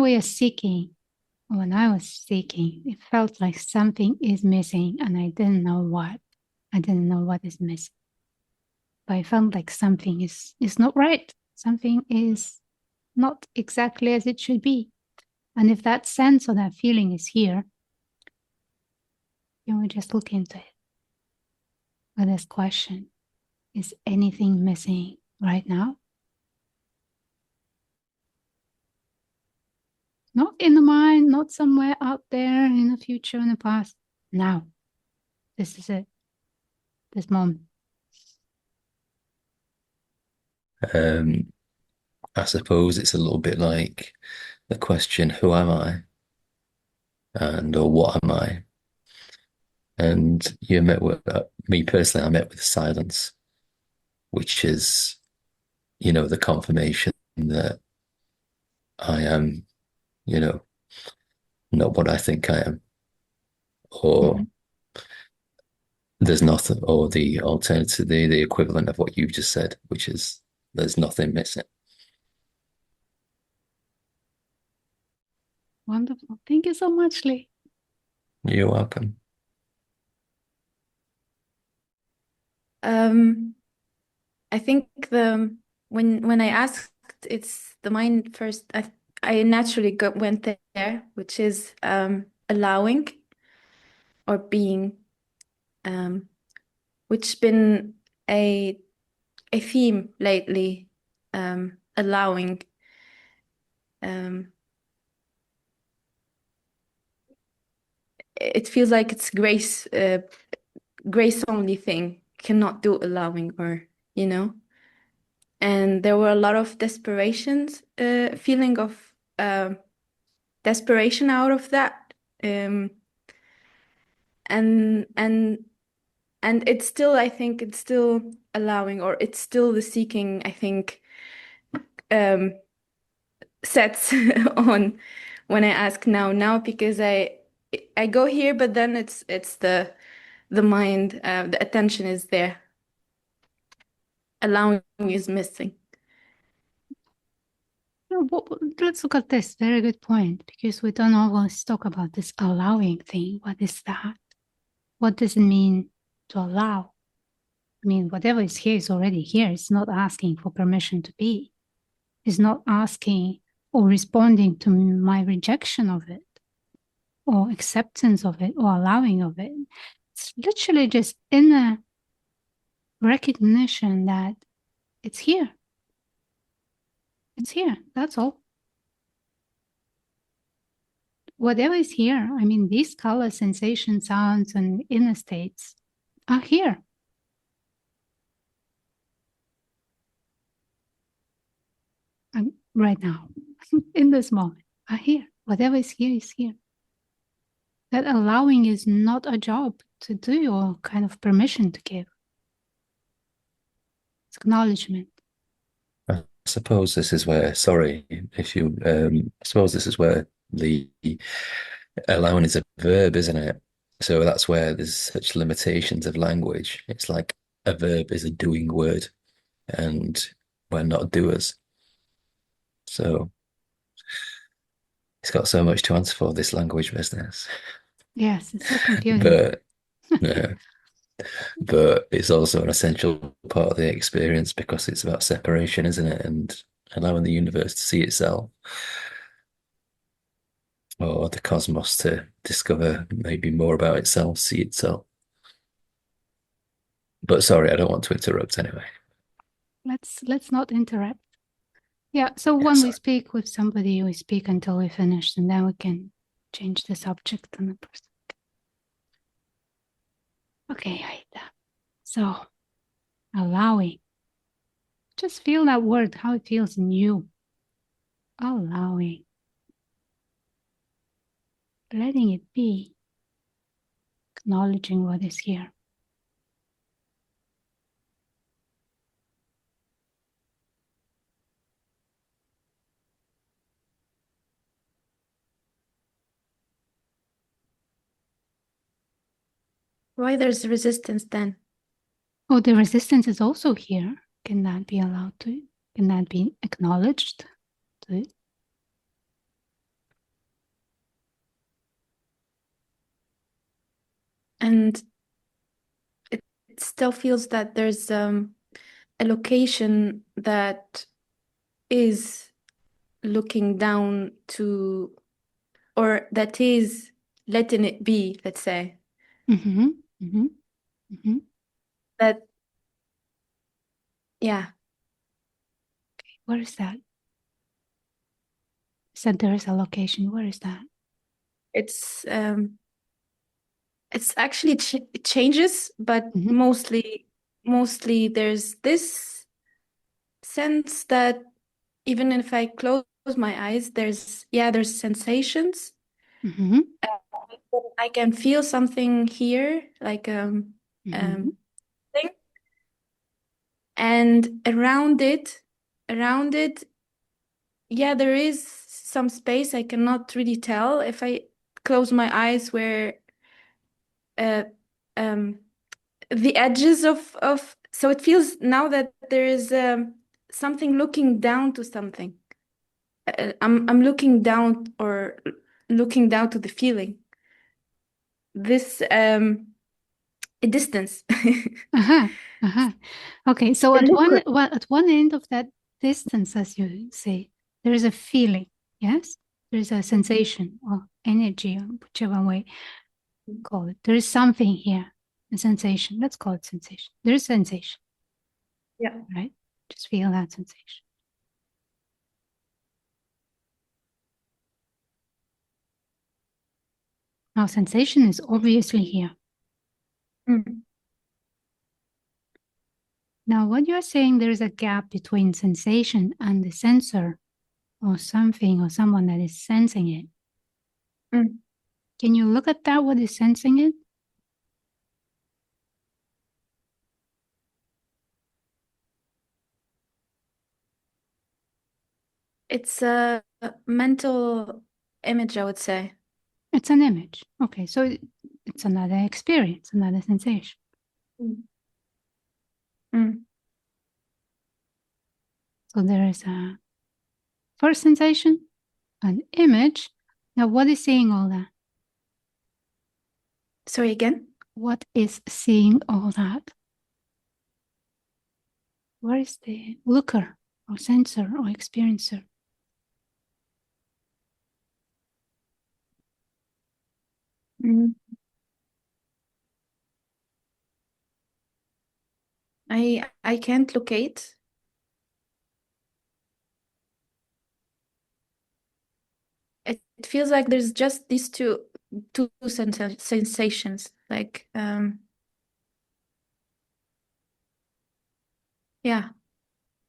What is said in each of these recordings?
we are seeking, when I was seeking, it felt like something is missing and I didn't know what. I didn't know what is missing. But I felt like something is not right. Something is not exactly as it should be. And if that sense or that feeling is here, then we just look into it. With this question, is anything missing right now? Not in the mind, not somewhere out there in the future, in the past. Now, this is it. This moment. I suppose it's a little bit like the question, who am I? Or what am I? And you met with me personally, I met with silence, which is, the confirmation that I am, you know, not what I think I am, or Mhm. there's nothing, or the alternative, the equivalent of what you've just said, which is there's nothing missing. Wonderful. Thank you so much, Lee. You're welcome. I think when I asked, it's the mind first. I naturally went there, which is allowing or being, which been a theme lately. Allowing. Um, it feels like it's grace only thing. Cannot do allowing or you know. And there were a lot of feeling of desperation out of that, um, and and and it's still, I think, it's still allowing, or it's still the seeking, I think, um, sets on when I ask now because I go here, but then it's the mind, the attention is there. Allowing is missing. Let's look at this. Very good point, because we don't always talk about this allowing thing. What is that? What does it mean to allow? I mean, whatever is here is already here. It's not asking for permission to be. It's not asking or responding to my rejection of it, or acceptance of it, or allowing of it. It's literally just inner recognition that it's here. It's here. That's all. Whatever is here, I mean, these colors, sensations, sounds, and inner states are here. And right now, in this moment, are here. Whatever is here is here. That allowing is not a job to do or kind of permission to give. It's acknowledgement. I suppose this is where, sorry, if you, I suppose this is where the allowing is a verb, isn't it? So that's where there's such limitations of language. It's like a verb is a doing word, and we're not doers. So it's got so much to answer for, this language business. Yes, it's so confusing. But yeah, but it's also an essential part of the experience because it's about separation, isn't it? And allowing the universe to see itself, or the cosmos to discover maybe more about itself, see itself. But sorry, I don't want to interrupt anyway. Let's not interrupt. Yeah, so Yeah, when we sorry. speak with somebody, we speak until we finish, and then we can change the subject and the person. Okay, Aida. So allowing. Just feel that word, how it feels in you. Allowing. Letting it be. Acknowledging what is here. Why there's resistance then? Oh, the resistance is also here. Can that be allowed to? Can that be acknowledged? To? And it still feels that there's a location that is looking down to, or that is letting it be, let's say. Mm-hmm. Mm-hmm. Mm-hmm. That, yeah, Where is that? Said there is a location. Where is that? it's actually it changes, but Mm-hmm. mostly there's this sense that even if I close my eyes, there's sensations. Mm-hmm. I can feel something here, like Mm-hmm. thing, and around it, yeah, there is some space. I cannot really tell if I close my eyes where uh, um, the edges of. So it feels now that there is something looking down to something. I'm looking down or looking down to the feeling. This a distance. Uh-huh. Uh-huh. Okay. So A liquid. at one end of that distance, as you say, there is a feeling. Yes. There is a sensation or energy, or whichever way you call it. There is something here. A sensation. Let's call it sensation. There is sensation, Yeah. right? Just feel that sensation. Now, sensation is obviously here. Mm. Now, what you're saying, there is a gap between sensation and the sensor or something or someone that is sensing it. Mm. Can you look at that? What is sensing it? It's a mental image, I would say. It's an image. Okay, so it's another experience, another sensation. Mm. Mm. So there is a first sensation, an image. Now, what is seeing all that? Sorry again. What is seeing all that? Where is the looker or sensor or experiencer? Mm. I can't locate. It feels like there's just these two sensations. Like yeah.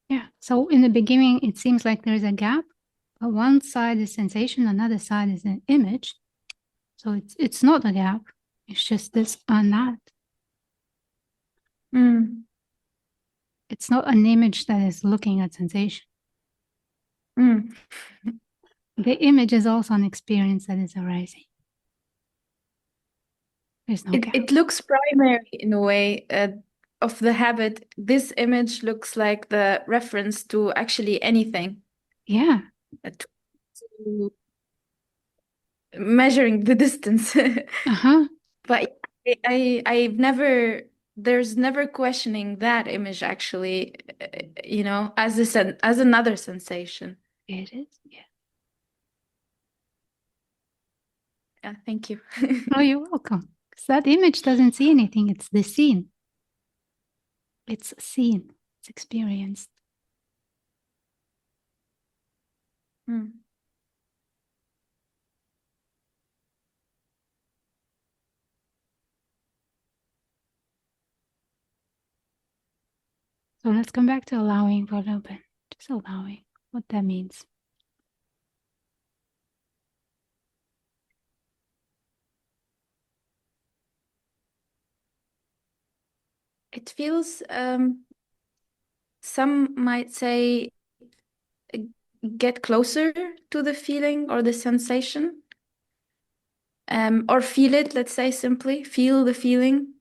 Yeah. So in the beginning, it seems like there's a gap. But one side is sensation, another side is an image. So it's not a gap. It's just this and that. Mm. It's not an image that is looking at sensation. Mm. The image is also an experience that is arising. There's no gap. It looks primary in a way of the habit. This image looks like the reference to actually anything. Yeah. To measuring the distance. Uh-huh. But I've never, there's never questioning that image actually, as as another sensation. It is. Yeah. Yeah, thank you. Oh, you're welcome. Because that image doesn't see anything. It's the scene. It's seen. It's experienced. Mm. So let's come back to allowing for a little bit. Just allowing what that means. It feels, some might say, uh, get closer to the feeling or the sensation, or feel it, let's say simply, feel the feeling.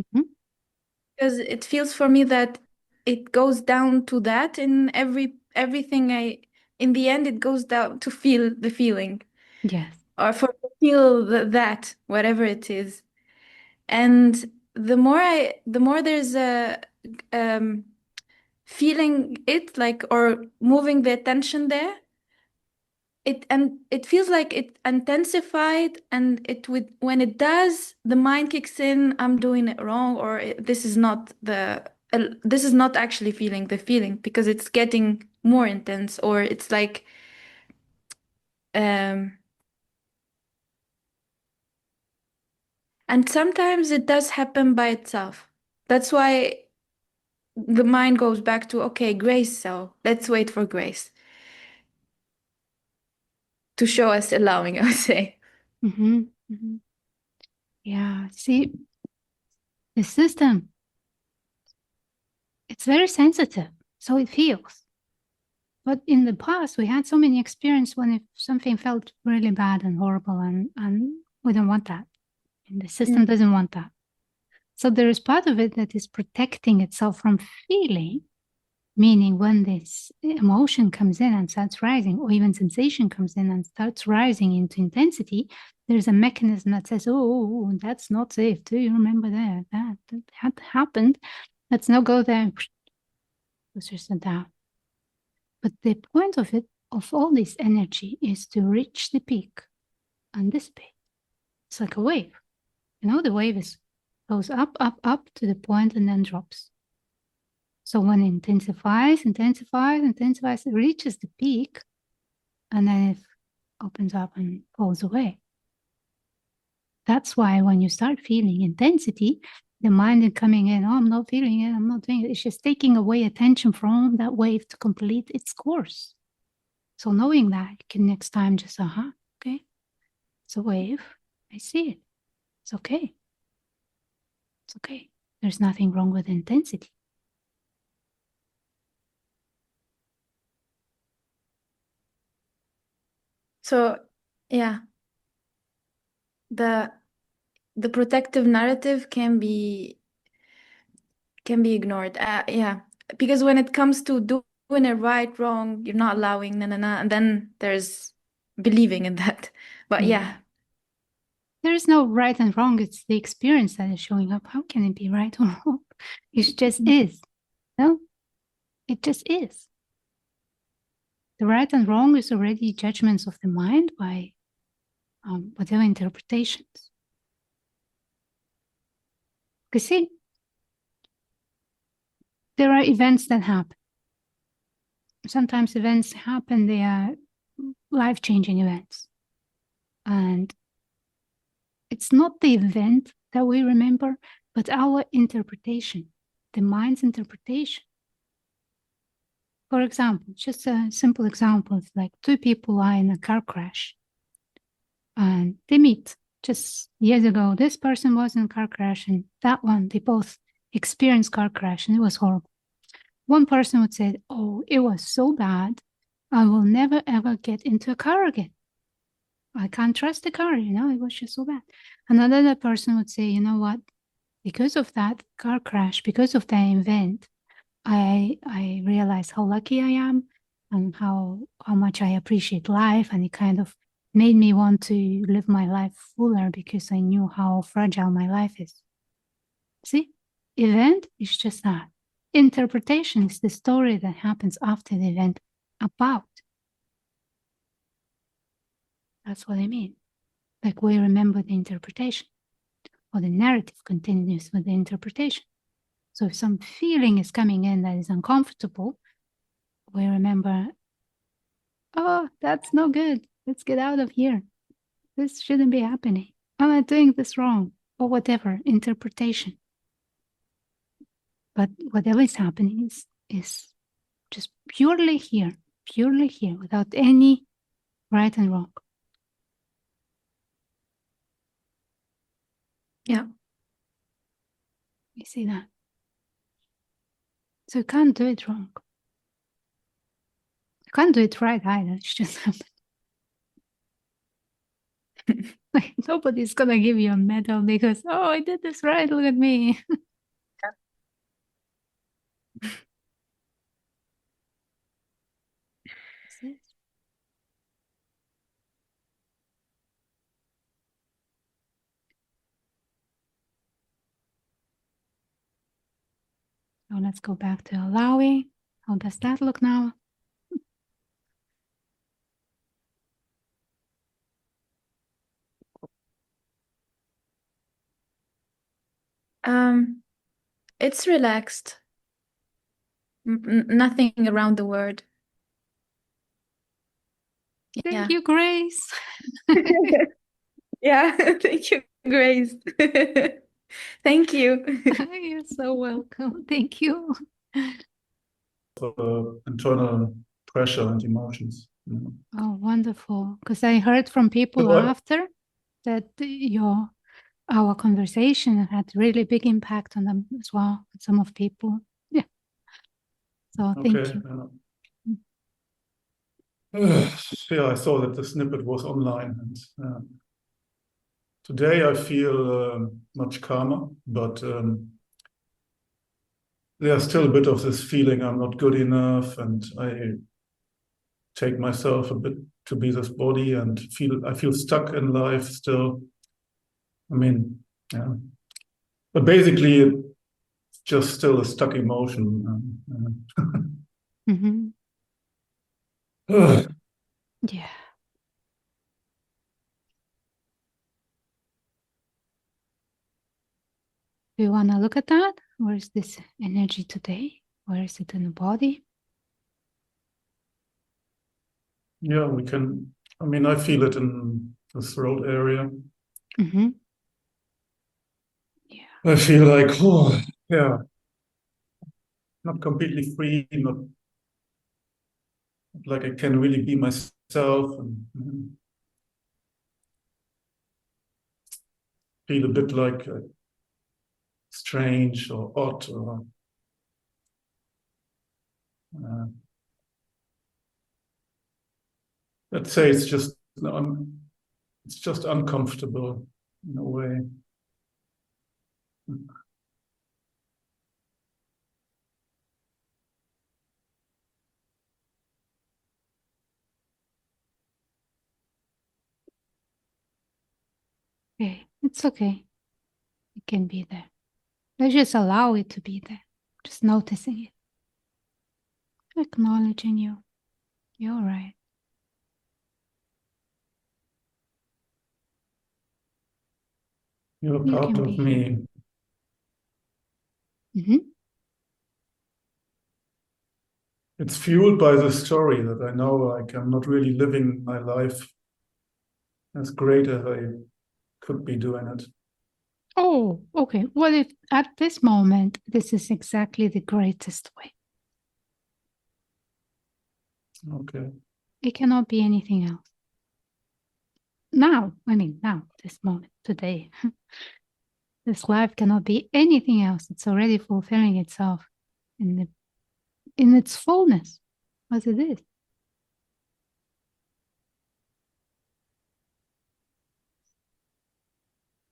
Mhm. Because it feels for me that it goes down to that in everything in the end, it goes down to feel the feeling Yes. or for feel that, whatever it is. And the more there's a feeling it, like, or moving the attention there, it feels like it intensified, and it would, when it does, the mind kicks in, I'm doing it wrong, or this is not actually feeling the feeling, because it's getting more intense, or it's like um and sometimes it does happen by itself. That's why the mind goes back to, okay, grace, so let's wait for grace to show us allowing, I would say. Mm-hmm. Mm-hmm. Yeah. See, the system, it's very sensitive, so it feels. But in the past, we had so many experiences when if something felt really bad and horrible, and we don't want that. And the system doesn't want that. So there is part of it that is protecting itself from feeling, meaning when this emotion comes in and starts rising, or even sensation comes in and starts rising into intensity, there's a mechanism that says, oh, that's not safe. Do you remember that? That happened. Let's not go there. Pushes it down. But the point of it, of all this energy, is to reach the peak and dissipate. It's like a wave. You know, the wave goes up, up, up to the point and then drops. So when it intensifies, it reaches the peak, and then it opens up and falls away. That's why when you start feeling intensity, the mind is coming in, oh, I'm not feeling it, I'm not doing it. It's just taking away attention from that wave to complete its course. So knowing that, you can next time just, okay, it's a wave. I see it. It's okay. It's okay. There's nothing wrong with intensity. So, yeah, the protective narrative can be ignored. Yeah, because when it comes to doing it right, wrong, you're not allowing, na na na, and then there's believing in that. But yeah. There is no right and wrong. It's the experience that is showing up. How can it be right or wrong? It just is. No, it just is. The right and wrong is already judgments of the mind by whatever interpretations. Because see, there are events that happen. Sometimes events happen, they are life-changing events. And it's not the event that we remember, but our interpretation, the mind's interpretation. For example, just a simple example, it's like two people are in a car crash and they meet. Just years ago, this person was in a car crash and that one, they both experienced car crash and it was horrible. One person would say, oh, it was so bad. I will never ever get into a car again. I can't trust the car, it was just so bad. Another person would say, you know what? Because of that car crash, because of that event, I realized how lucky I am and how much I appreciate life, and it kind of made me want to live my life fuller because I knew how fragile my life is. See, event is just that. Interpretation is the story that happens after the event about. That's what I mean. Like we remember the interpretation, or the narrative continues with the interpretation. So if some feeling is coming in that is uncomfortable, we remember, oh, that's no good. Let's get out of here. This shouldn't be happening. Am I doing this wrong? Or whatever, interpretation. But whatever is happening is just purely here, without any right and wrong. Yeah. You see that? So you can't do it wrong. You can't do it right either. It's just happening. Like nobody's gonna give you a medal because, oh, I did this right, look at me. So let's go back to allowing. How does that look now? It's relaxed. Nothing around the word. Thank you, Grace. Yeah, thank you, Grace. Thank you. You're so welcome. Thank you. Internal pressure and emotions. Oh, wonderful. Because I heard from people after that our conversation had really big impact on them as well. Some of people. Yeah. So thank you. Yeah, I saw that the snippet was online, and today I feel much calmer, but there's still a bit of this feeling I'm not good enough, and I take myself a bit to be this body, and I feel stuck in life still. I mean, yeah, but basically it's just still a stuck emotion. Mm-hmm. Yeah. Do you want to look at that? Where is this energy today? Where is it in the body? Yeah, we can. I mean, I feel it in the throat area. Mm-hmm. Yeah. I feel like, oh, yeah, not completely free, not like I can really be myself, and feel a bit like strange or odd, or let's say it's just uncomfortable in a way. Okay. It's okay. It can be there. Let's just allow it to be there. Just noticing it. Acknowledging you. You're all right. You're You part can of be. me. Mm-hmm. It's fueled by the story that I know like I'm not really living my life as great as I could be doing it. Oh, okay. What if at this moment, this is exactly the greatest way? Okay. It cannot be anything else. Now, this moment, today, this life cannot be anything else. It's already fulfilling itself in its fullness, as it is.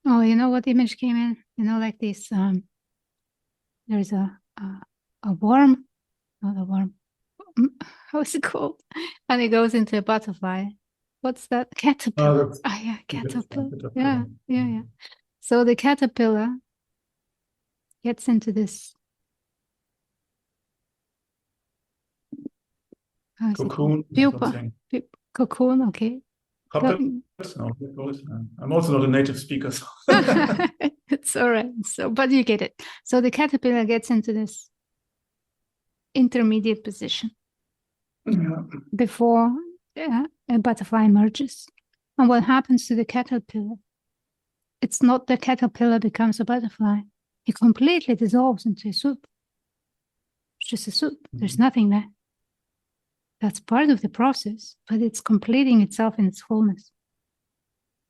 Oh, you know what image came in? You know, like this. There's a worm, not a worm. How is it called? And it goes into a butterfly. What's that? Caterpillar. Yeah, caterpillar. Yeah. So the caterpillar gets into this Cocoon. pupa. Cocoon, okay. Puppet? No, I'm also not a native speaker. So. It's all right. So, but you get it. So the caterpillar gets into this intermediate position before a butterfly emerges. And what happens to the caterpillar? It's not the caterpillar becomes a butterfly. It completely dissolves into a soup. It's just a soup. There's nothing there. That's part of the process, but it's completing itself in its fullness.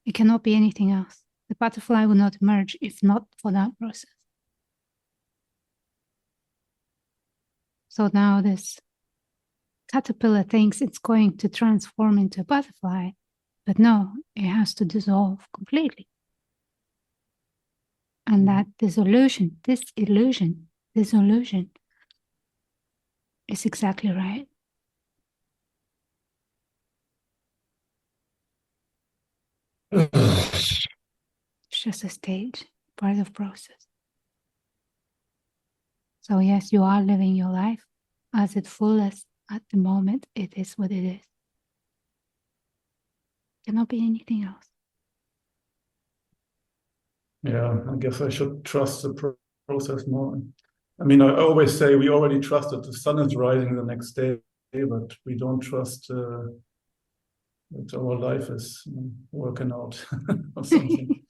It cannot be anything else. The butterfly will not emerge if not for that process. So now this caterpillar thinks it's going to transform into a butterfly, but no, it has to dissolve completely. And that dissolution is exactly right. It's just a stage, part of process. So yes, you are living your life as its fullest at the moment. It is what it is. Cannot be anything else. Yeah, I guess I should trust the process more. I mean, I always say we already trust that the sun is rising the next day, but we don't trust that our life is working out or something.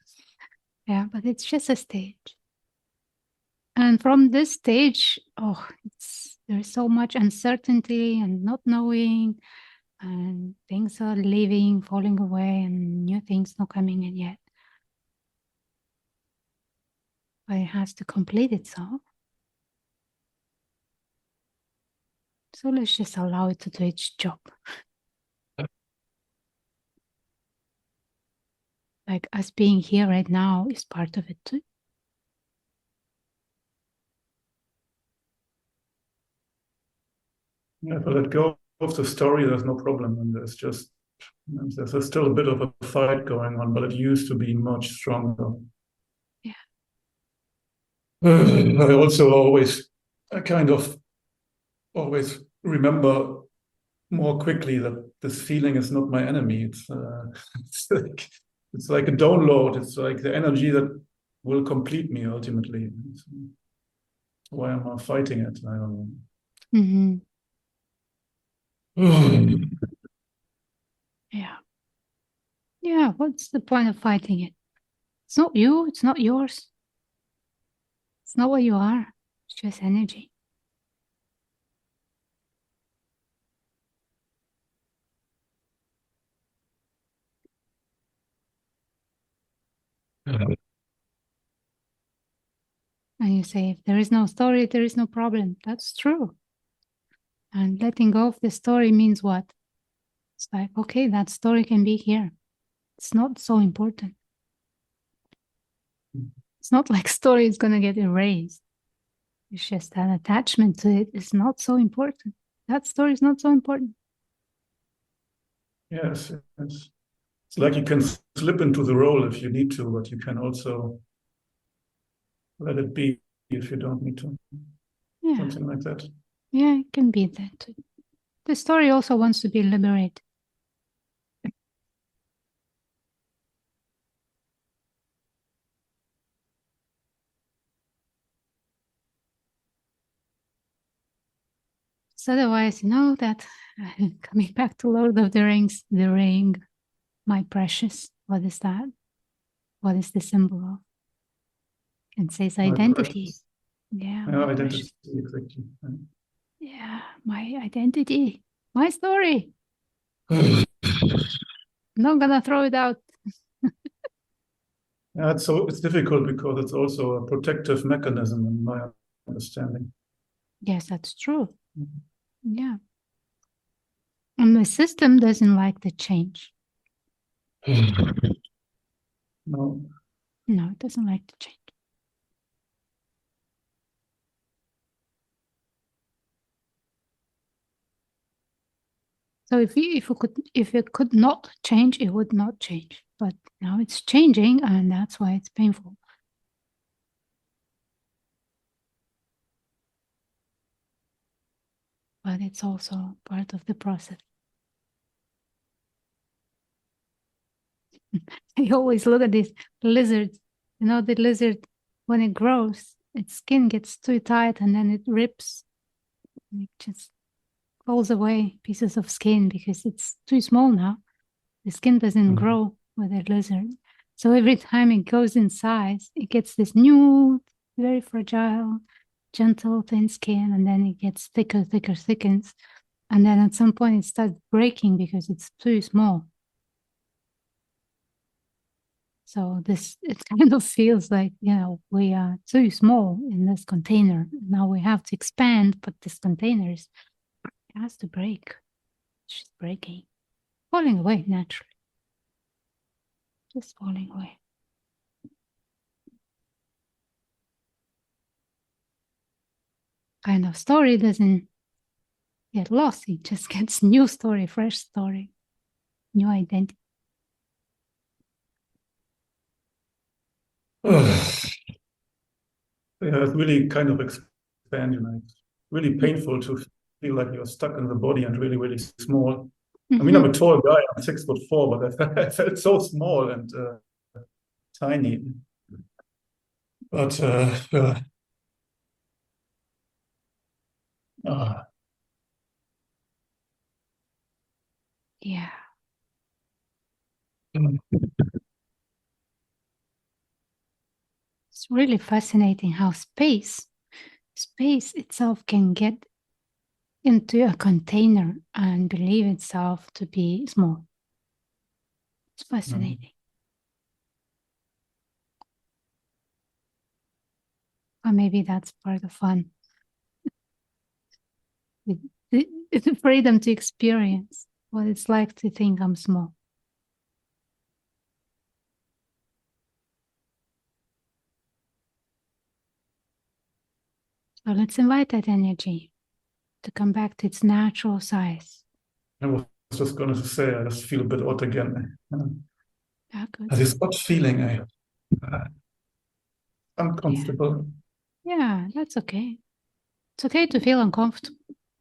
Yeah, but it's just a stage. And from this stage, there's so much uncertainty and not knowing, and things are leaving, falling away, and new things not coming in yet. But it has to complete itself. So let's just allow it to do its job. Like us being here right now is part of it too. Yeah, if I let go of the story, there's no problem. And there's still a bit of a fight going on, but it used to be much stronger. Yeah. I also always remember more quickly that this feeling is not my enemy. It's like a download. It's like the energy that will complete me ultimately. Why am I fighting it? I don't know. Mm-hmm. Yeah. Yeah, what's the point of fighting it? It's not you, it's not yours. It's not what you are. It's just energy. And you say, if there is no story, there is no problem. That's true. And letting go of the story means what? It's like, okay, that story can be here. It's not so important. It's not like story is going to get erased. It's just an attachment to it is not so important. That story is not so important. Yes. It's like you can slip into the role if you need to, but you can also let it be if you don't need to. Yeah. Something like that. Yeah, it can be that too. The story also wants to be liberated. So otherwise, that coming back to Lord of the Rings, the ring, my precious, what is that? What is the symbol of? It says identity. Yeah, Yeah, my identity, precious. exactly. Yeah, my identity, my story. Not gonna throw it out. Yeah, it's difficult because it's also a protective mechanism in my understanding. Yes, that's true. Yeah. And the system doesn't like the change. No. No, it doesn't like the change. So if it could not change, it would not change. But now it's changing, and that's why it's painful. But it's also part of the process. I always look at these lizards. The lizard, when it grows, its skin gets too tight and then it rips. And it just falls away, pieces of skin, because it's too small now. The skin doesn't grow with a lizard. So every time it goes in size, it gets this new, very fragile, gentle, thin skin, and then it gets thicker, thickens. And then at some point it starts breaking because it's too small. So it kind of feels like, we are too small in this container. Now we have to expand, but this container has to break. It's just breaking, falling away naturally. Just falling away. Kind of story doesn't get lost. It just gets new story, fresh story, new identity. Yeah, it really kind of expand. It's really painful to feel like you're stuck in the body and really, really small. I mean, I'm a tall guy. I'm 6'4", but I felt so small and tiny. But Yeah. It's really fascinating how space itself can get into a container and believe itself to be small. It's fascinating. Or maybe that's part of fun. The freedom to experience what it's like to think I'm small. So let's invite that energy to come back to its natural size. I was just going to say, I just feel a bit odd again. Yeah, good. This odd feeling, uncomfortable. Yeah, that's okay. It's okay to feel uncomfortable.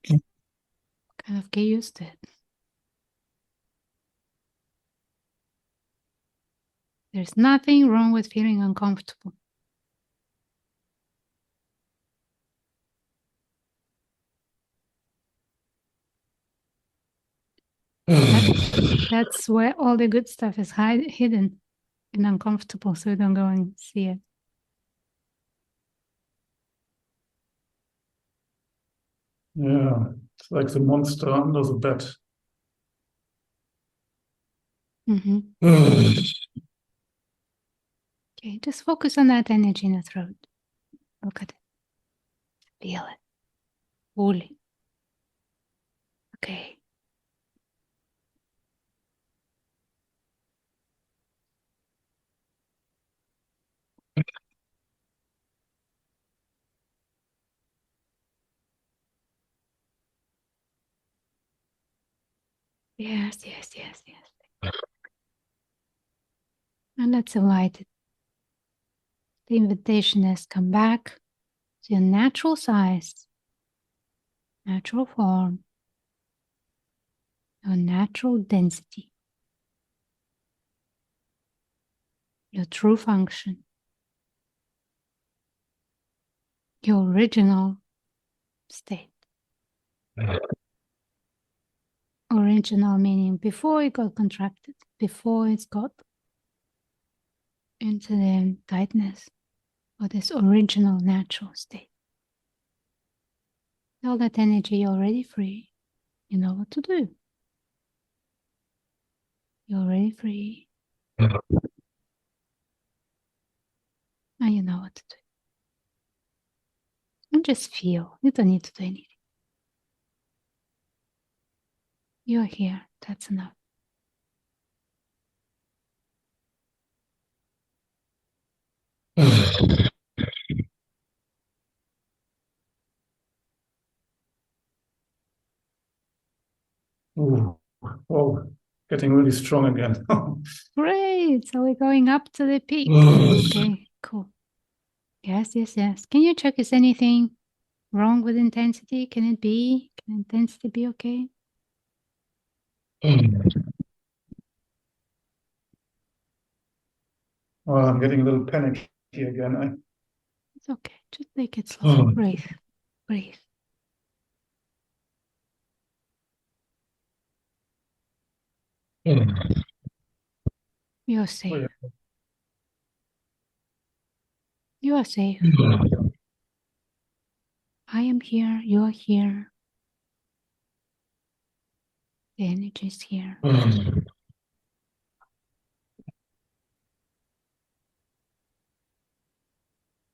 Kind of get used to it. There's nothing wrong with feeling uncomfortable. That's where all the good stuff is hidden and uncomfortable, so don't go and see it. Yeah, it's like the monster under the bed. Okay, just focus on that energy in the throat. Look at it. Feel it. Fully. Okay. Yes. And let's invite it. The invitation has come back to your natural size, natural form, your natural density, your true function, your original state. Original meaning before it got contracted, before it's got into the tightness or this original natural state. All that energy, you're already free. You know what to do. You're already free. And you know what to do. And just feel. You don't need to do anything. You're here. That's enough. Ooh, oh, getting really strong again. Great. So we're going up to the peak. Okay, cool. Yes. Can you check is anything wrong with intensity? Can intensity be okay? Oh, I'm getting a little panicky again. It's okay. Just take it slow. Breathe. You're safe. Oh, yeah. You are safe. I am here. You are here. The energy is here. Oh,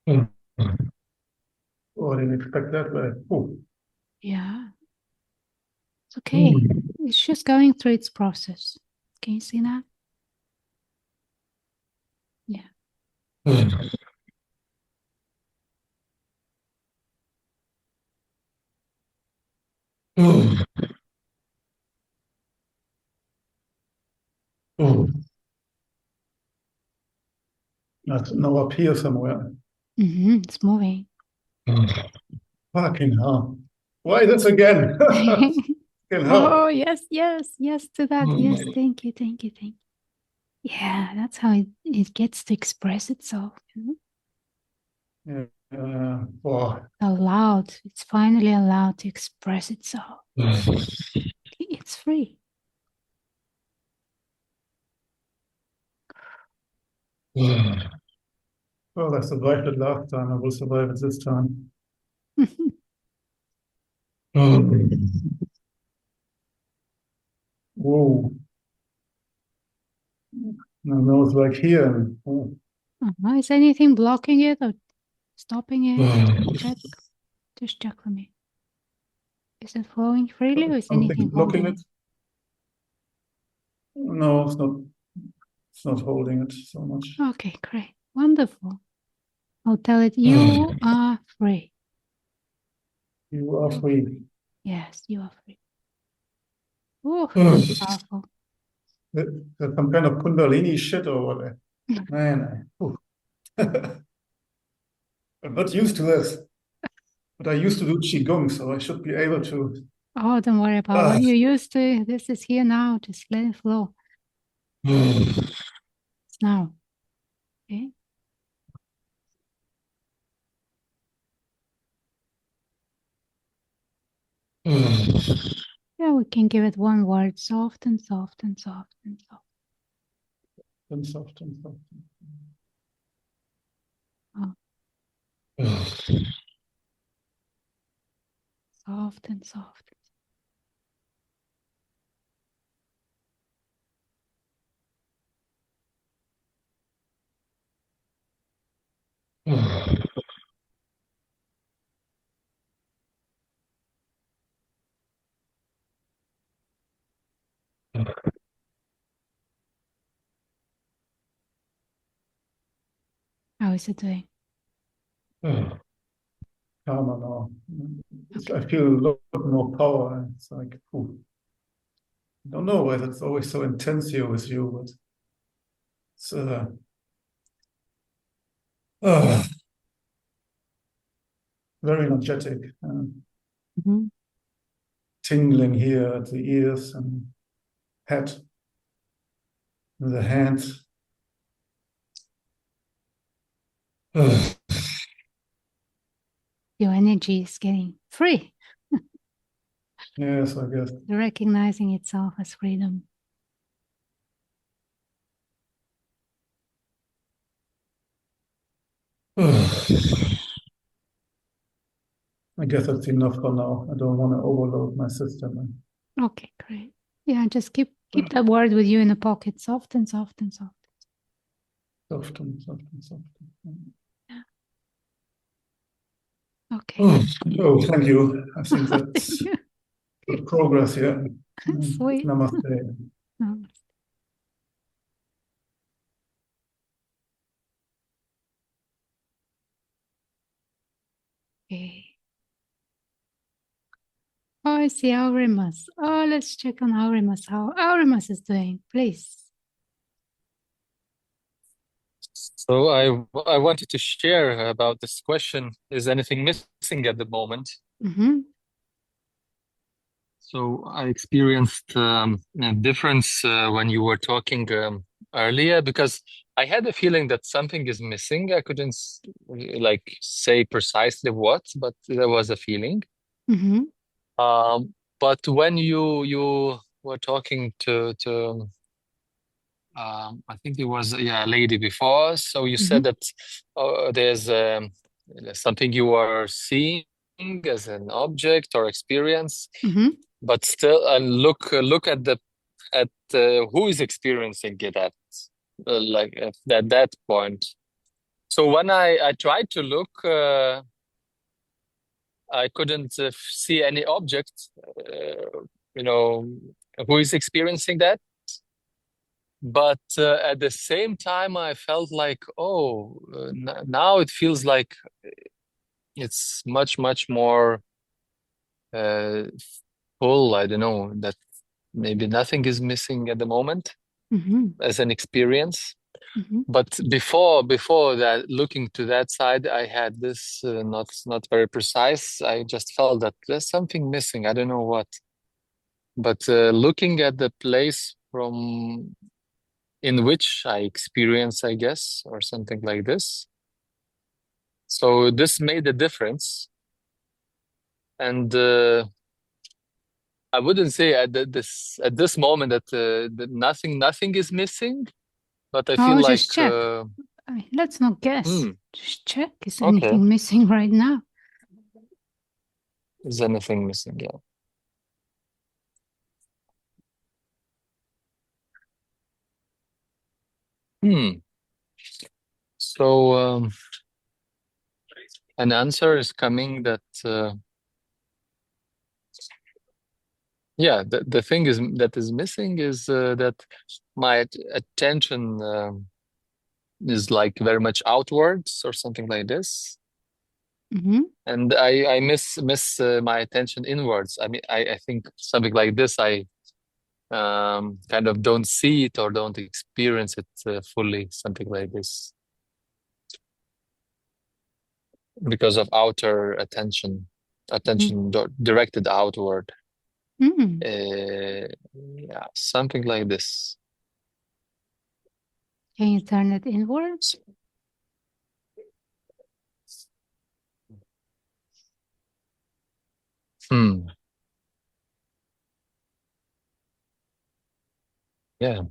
I didn't expect that, but Yeah. It's okay. It's just going through its process. Can you see that? Yeah. That's now up here somewhere. It's moving. Fucking hell. Why this again? Fucking hell. Oh, yes, to that. Yes, thank you. Yeah, that's how it gets to express itself. Boah. Allowed. It's finally allowed to express itself. It's free. Well, I survived it last time. I will survive it this time. Whoa. My nose like here. Oh. Is anything blocking it or stopping it? Check. Just check for me. Is it flowing freely or is Something anything blocking holding it? No, it's not. It's not holding it so much. Okay, great. Wonderful. I'll tell it you are free. You are free. Yes, you are free. Oh, powerful. There's some kind of Kundalini shit or what? Man, I'm not used to this. But I used to do Qigong, so I should be able to. Oh, don't worry about what you used to. This is here now. Just let it flow. It's now. Okay. Yeah, we can give it one word. Soft and soft and soft and soft. And soft and soft. Soft and soft. How is it doing? Calmer now. I feel a lot more power. It's like, I don't know why that's always so intense here with you, but it's very energetic. Tingling here at the ears and head, and the hands. Your energy is getting free. Yes, I guess. Recognizing itself as freedom. I guess that's enough for now. I don't want to overload my system. Okay, great. Yeah, just keep that word with you in the pocket. Soft and soft and soft. Soft and soft and soft. Yeah. Okay. Oh, thank you. I think that's good progress here. Sweet. Namaste. Namaste. Okay. Oh, I see Aurimas. Oh, let's check on Aurimas. How Aurimas is doing, please. So I wanted to share about this question. Is anything missing at the moment? So I experienced a difference when you were talking earlier, because I had a feeling that something is missing. I couldn't like say precisely what, but there was a feeling. But when you were talking to I think it was a lady before, so you said that there's something you are seeing as an object or experience, but still look at who is experiencing it at that point. So when I tried to look, I couldn't see any object, who is experiencing that. But at the same time, I felt like, now it feels like it's much, much more full. I don't know, that maybe nothing is missing at the moment as an experience. But before that, looking to that side, I had this not very precise. I just felt that there's something missing. I don't know what. But looking at the place from in which I experience, I guess, or something like this. So this made a difference. And I wouldn't say at this moment that nothing is missing, but I feel Oh, like just check. Let's not guess. Just check. Is Okay. anything missing right now? Is anything missing? Yeah. So an answer is coming that yeah, the thing that is missing is that my attention is like very much outwards or something like this. And I miss my attention inwards. I mean, I think something like this, I kind of don't see it or don't experience it fully, something like this, because of outer attention directed outward. Yeah, something like this. Can you turn it inwards? Yeah.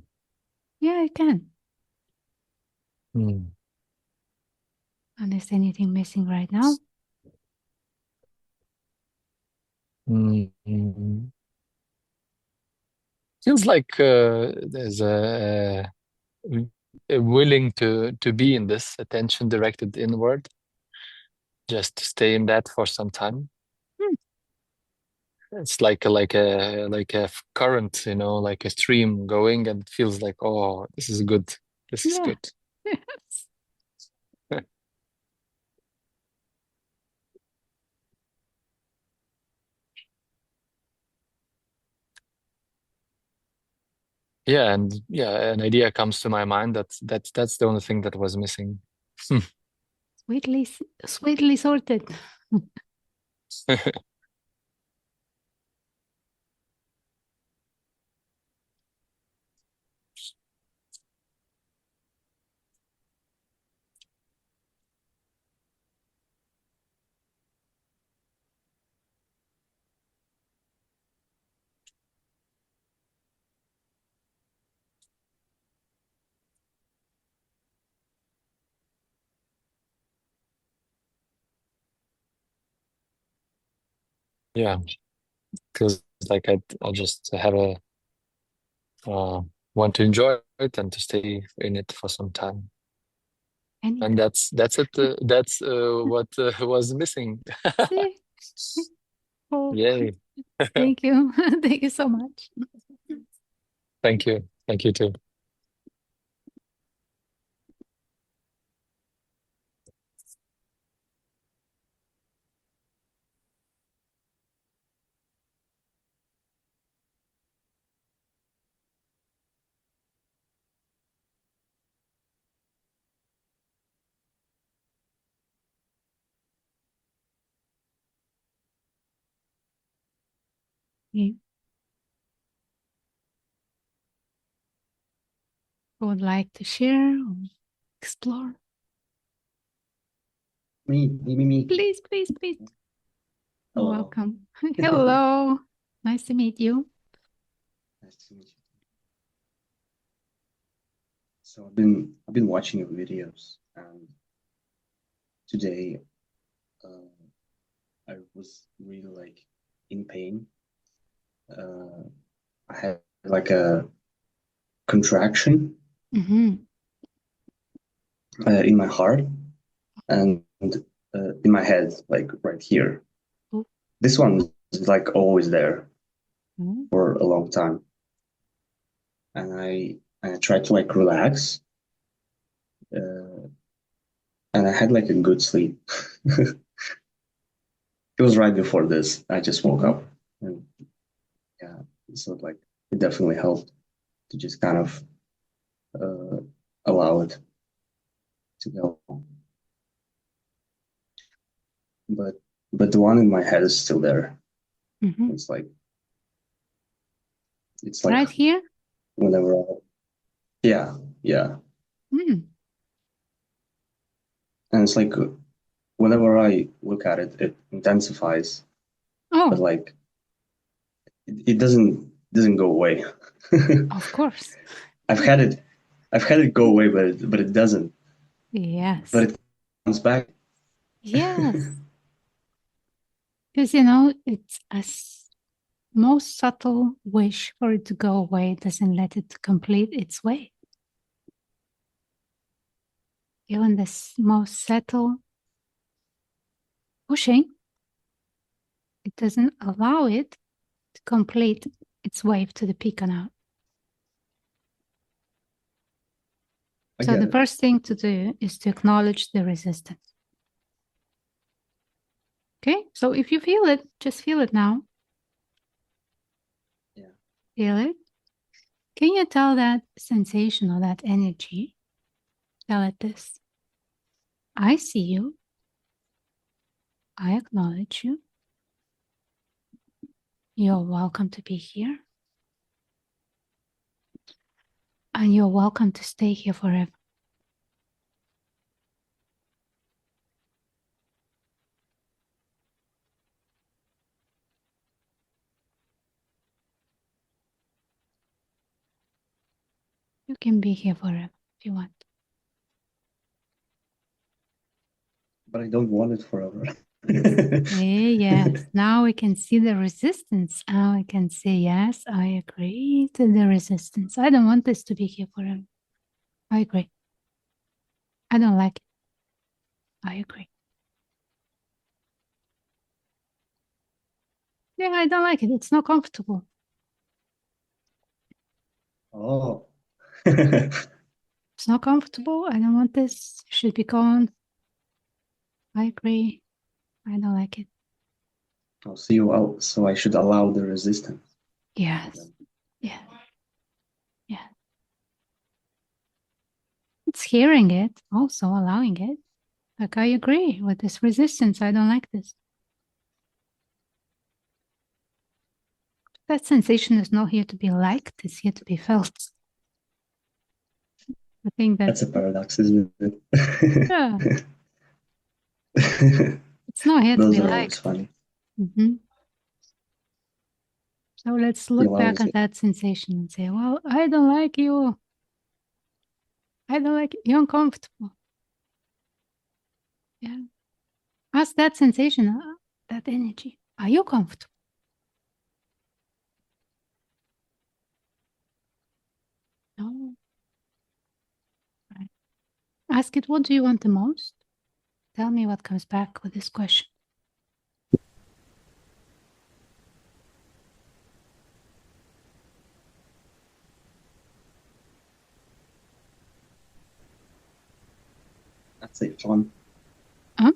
Yeah, I can. And is anything missing right now? Feels like there's a willing to be in this attention directed inward, just to stay in that for some time. It's like a current, like a stream going, and it feels like, oh, this is good. This is good. Yes. Yeah, and an idea comes to my mind that's the only thing that was missing. Sweetly sorted. Yeah, because like I just have a want to enjoy it and to stay in it for some time. Anytime. And that's it. That's what was missing. Oh, Yay! thank you. Thank you so much. Thank you. Thank you too. Yeah. Who would like to share or explore? Me. Please. Hello. Welcome. Hello. Nice to meet you. Nice to meet you. So I've been watching your videos, and today I was really like in pain. I had like a contraction in my heart and in my head, like right here. This one is like always there for a long time, and I tried to like relax, and I had like a good sleep. It was right before this. I just woke up, and yeah, so like it definitely helped to just kind of allow it to go. But the one in my head is still there. Mm-hmm. It's like Right here? Whenever yeah. Mm. And it's like whenever I look at it, it intensifies. Oh. But like it doesn't go away. Of course. I've had it go away, but it doesn't. Yes. But it comes back. Yes. Because, you know, it's a most subtle wish for it to go away doesn't let it complete its way. Even this most subtle pushing, it doesn't allow it to complete its wave to the peak and out. So the first thing to do is to acknowledge the resistance. Okay, so if you feel it, just feel it now. Yeah. Feel it. Can you tell that sensation or that energy? Tell it this. I see you. I acknowledge you. You're welcome to be here. And you're welcome to stay here forever. You can be here forever if you want. But I don't want it forever. Yes. Now we can see the resistance. Now I can say, yes, I agree to the resistance. I don't want this to be here forever. I agree. I don't like it. I agree. Yeah, I don't like it. It's not comfortable. Oh. It's not comfortable. I don't want this. It should be gone. I agree. I don't like it. I'll see you out. So I should allow the resistance. Yes. Yeah. Yeah. It's hearing it, also allowing it. Like, I agree with this resistance. I don't like this. That sensation is not here to be liked, it's here to be felt. I think that's a paradox, isn't it? Yeah. It's not here to be liked. Funny. Mm-hmm. So let's look back at that sensation and say, well, I don't like you. I don't like you. You're uncomfortable. Yeah. Ask that sensation, that energy. Are you comfortable? No. Right. Ask it, what do you want the most? Tell me what comes back with this question. I'd say fun. Huh?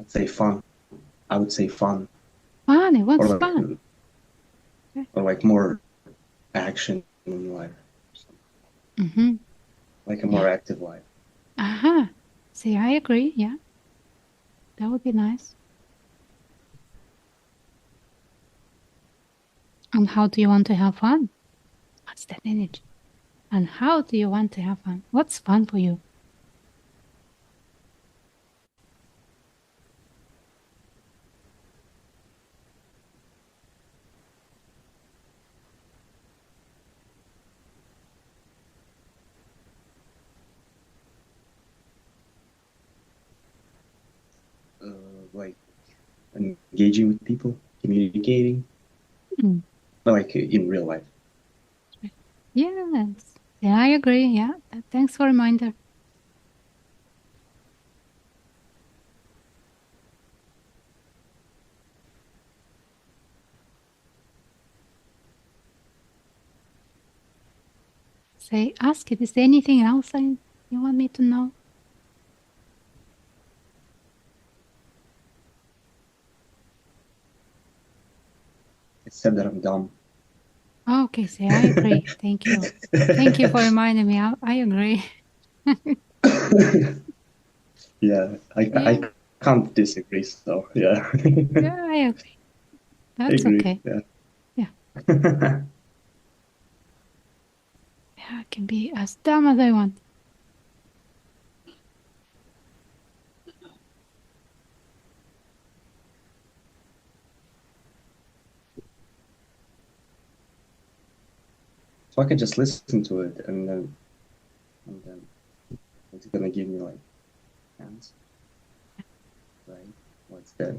I'd say fun. I would say fun. Fun, it wants fun. Or like more action in life. Mm-hmm. Like a more active life. Uh-huh. See, I agree, yeah. That would be nice. And how do you want to have fun? What's that energy? And how do you want to have fun? What's fun for you? Like engaging with people, communicating, like in real life. Yes. Yeah, I agree. Yeah. Thanks for reminder. Say, ask it. Is there anything else you want me to know? It said that I'm dumb. Okay, say I agree. Thank you. Thank you for reminding me. I agree. Yeah, I can't disagree. So yeah. Yeah, I agree. I That's agree. okay. Yeah. Yeah. Yeah, I can be as dumb as I want. So I could just listen to it and then it's gonna give me like hands, right? What's there?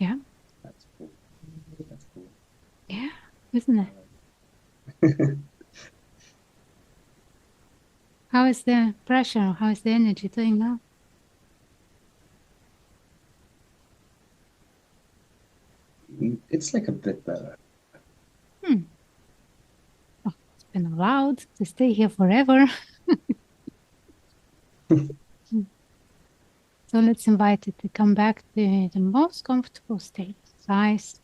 Yeah. That's cool. That's cool. Yeah, isn't it? How is the pressure? How is the energy doing now? It's like a bit better. Oh, it's been allowed to stay here forever. So let's invite it to come back to the most comfortable state, size,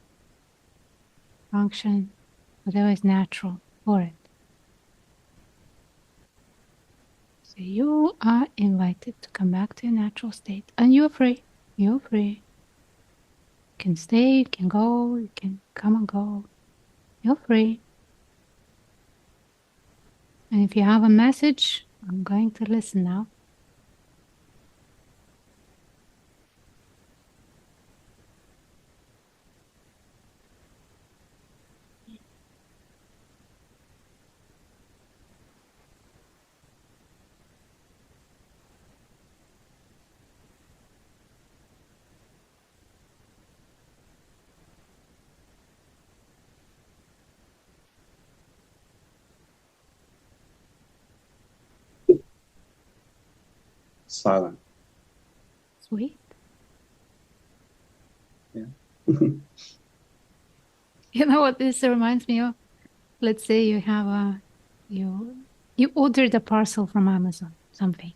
function, whatever is natural for it. So you are invited to come back to your natural state, and you're free. You're free. You can stay, you can go, you can come and go. You're free. And if you have a message, I'm going to listen now. Silent. Sweet. Yeah. You know what this reminds me of? Let's say you have you ordered a parcel from Amazon, something,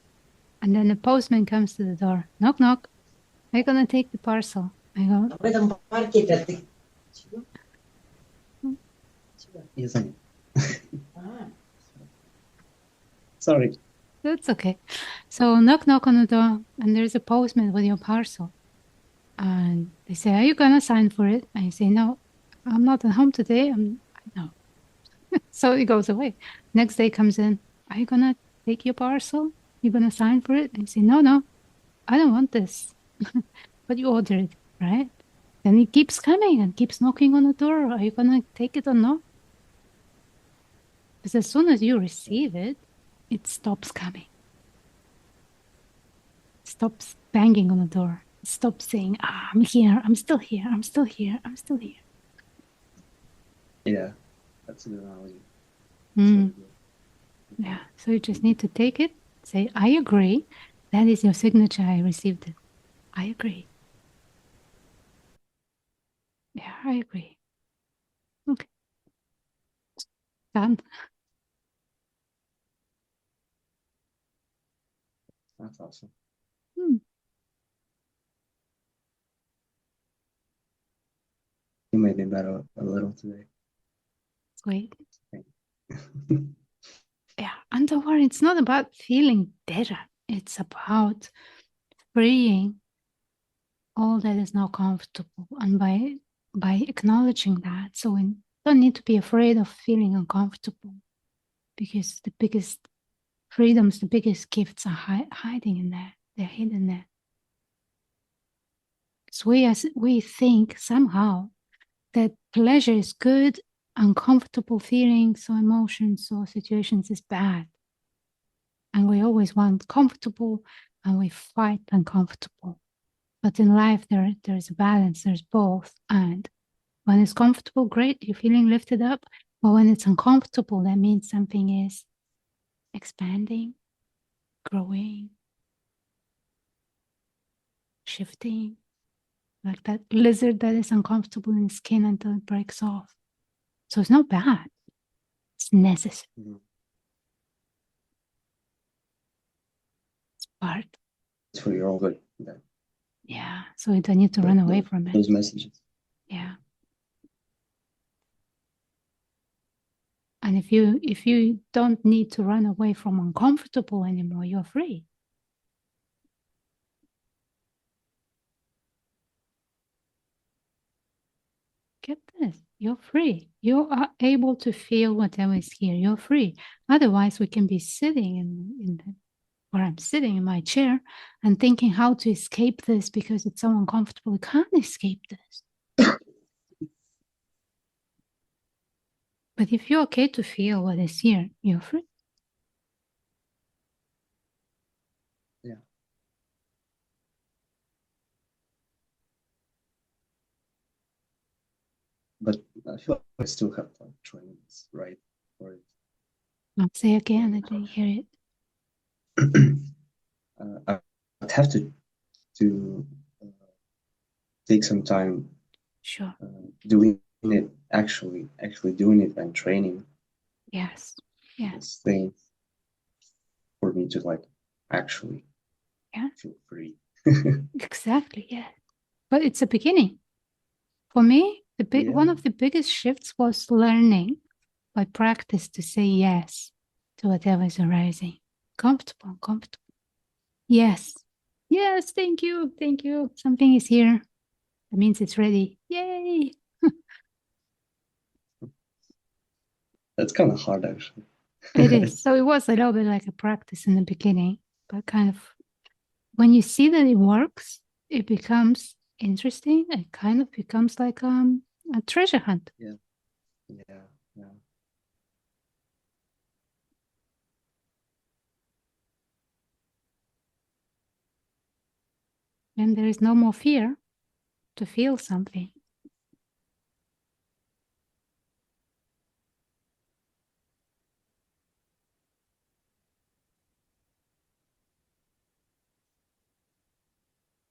and then the postman comes to the door. Knock, knock. Are you gonna take the parcel? I go, Sorry. that's okay. So knock, knock on the door, and there's a postman with your parcel. And they say, are you gonna sign for it? And you say, no, I'm not at home today. No. So it goes away. Next day comes in, are you gonna take your parcel? You gonna sign for it? And you say, no, no, I don't want this. But you ordered it, right? Then it keeps coming and keeps knocking on the door. Are you gonna take it or not? Because as soon as you receive it, it stops coming. It stops banging on the door. It stops saying, I'm here, I'm still here, I'm still here, I'm still here. Yeah, that's a good analogy. Yeah, so you just need to take it, say, I agree. That is your signature. I received it. I agree. Yeah, I agree. Okay. Done. That's awesome. You made me better a little today. Sweet. Yeah, and don't worry, it's not about feeling better. It's about freeing all that is not comfortable. And by acknowledging that, so we don't need to be afraid of feeling uncomfortable, because the biggest freedoms, the biggest gifts are hiding in there. They're hidden there. So we think somehow that pleasure is good, uncomfortable feelings or emotions or situations is bad. And we always want comfortable and we fight uncomfortable. But in life, there's a balance, there's both. And when it's comfortable, great, you're feeling lifted up. But when it's uncomfortable, that means something is expanding, growing, shifting, like that lizard that is uncomfortable in the skin until it breaks off. So it's not bad, it's necessary. It's part. It's for your own good. Yeah, so you don't need to run away from it. Those messages. Yeah. And if you don't need to run away from uncomfortable anymore, you're free. Get this, you're free. You are able to feel whatever is here. You're free. Otherwise, we can be sitting or I'm sitting in my chair and thinking how to escape this because it's so uncomfortable. We can't escape this. But if you're okay to feel what is here, you're free. Yeah. But I feel like I still have like trainings, right? For it. I'll say again, I didn't hear it. I'd have to take some time. Sure. Doing it, actually doing it and training. Yes. Yes. Thing for me to like actually feel free. Exactly. Yeah. But it's a beginning. For me, one of the biggest shifts was learning by practice to say yes to whatever is arising. Comfortable. Yes. Yes, thank you. Thank you. Something is here. That means it's ready. Yay. That's kind of hard, actually. It is. So it was a little bit like a practice in the beginning, but kind of when you see that it works, it becomes interesting. It kind of becomes like a treasure hunt. Yeah. And there is no more fear to feel something.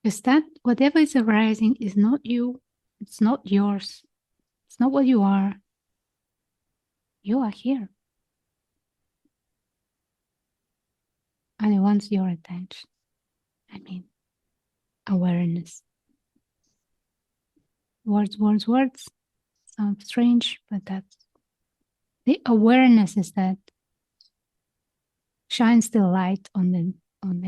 Because that whatever is arising is not you. It's not yours. It's not what you are. You are here. And it wants your attention. I mean, awareness. Words. Sounds strange, but that's the awareness is that shines the light on the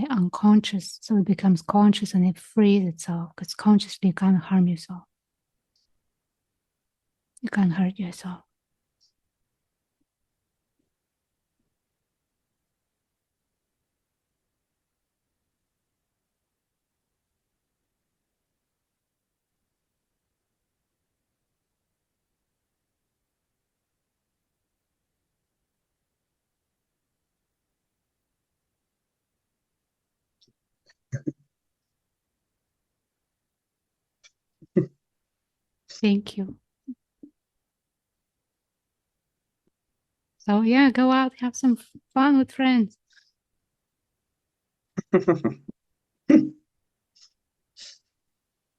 unconscious, so it becomes conscious and it frees itself. Because consciously you can't harm yourself. You can't hurt yourself. Thank you. So yeah, go out, have some fun with friends. I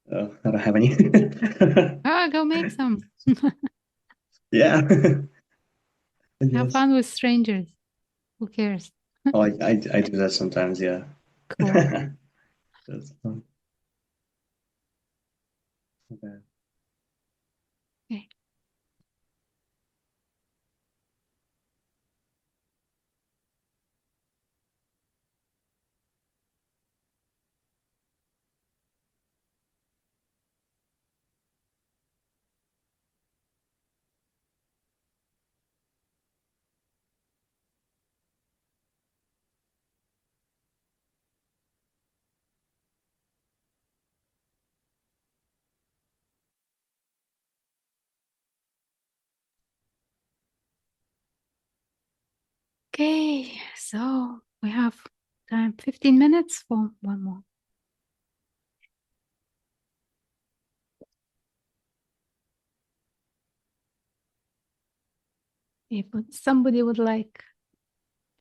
don't have any. Go make some. Yeah. Have fun with strangers. Who cares? Oh, I do that sometimes, yeah. Cool. That's fun. Okay. Okay. Okay, so we have time 15 minutes for one more. If somebody would like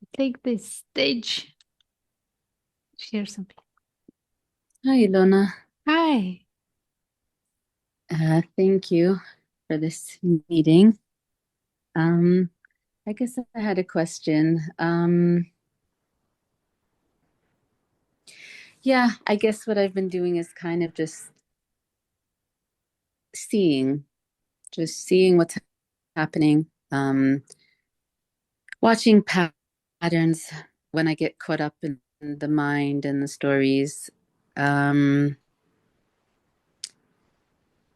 to take this stage, share something. Hi, Ilona. Hi. Thank you for this meeting. I guess I had a question. Yeah, I guess what I've been doing is kind of just seeing what's happening. watching patterns when I get caught up in the mind and the stories.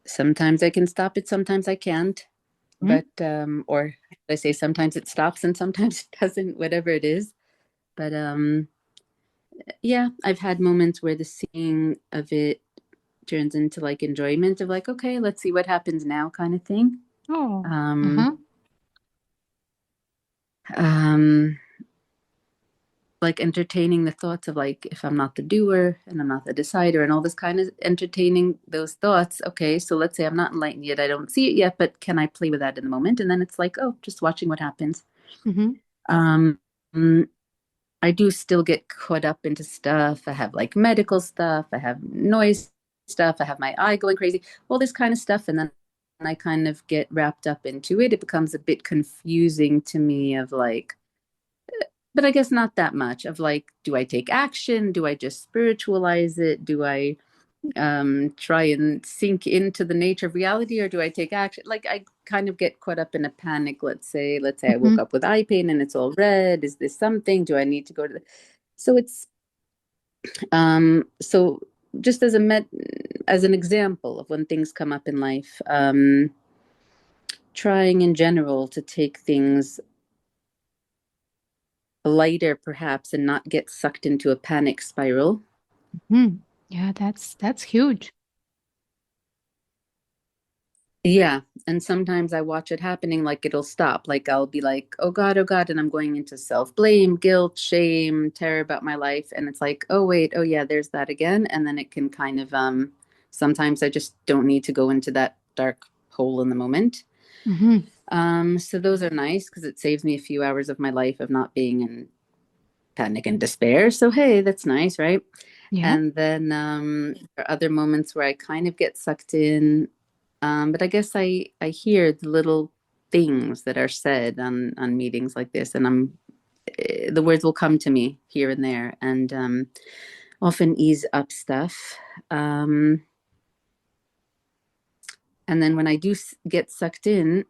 Sometimes I can stop it, sometimes I can't. But or I say sometimes it stops and sometimes it doesn't, whatever it is. But yeah, I've had moments where the seeing of it turns into like enjoyment of like, okay, let's see what happens now kind of thing. Like entertaining the thoughts of like, if I'm not the doer and I'm not the decider and all this kind of entertaining those thoughts. Okay, so let's say I'm not enlightened yet, I don't see it yet, but can I play with that in the moment? And then it's like, oh, just watching what happens. I do still get caught up into stuff. I have like medical stuff, I have noise stuff, I have my eye going crazy, all this kind of stuff. And then I kind of get wrapped up into it. It becomes a bit confusing to me of like, but I guess not that much of like, do I take action? Do I just spiritualize it? Do I try and sink into the nature of reality, or do I take action? Like I kind of get caught up in a panic. Let's say I woke up with eye pain and it's all red. Is this something? Do I need to go to the... So it's so just as an example of when things come up in life, trying in general to take things lighter perhaps and not get sucked into a panic spiral. Yeah, that's huge. Yeah, and sometimes I watch it happening, like it'll stop, like I'll be like, oh God, and I'm going into self-blame, guilt, shame, terror about my life, and it's like, oh wait, oh yeah, there's that again. And then it can kind of sometimes I just don't need to go into that dark hole in the moment. So those are nice because it saves me a few hours of my life of not being in panic and despair. So hey, that's nice, right? Yeah. And then there are other moments where I kind of get sucked in. But I guess I hear the little things that are said on meetings like this, and the words will come to me here and there, and often ease up stuff. And then when I do get sucked in,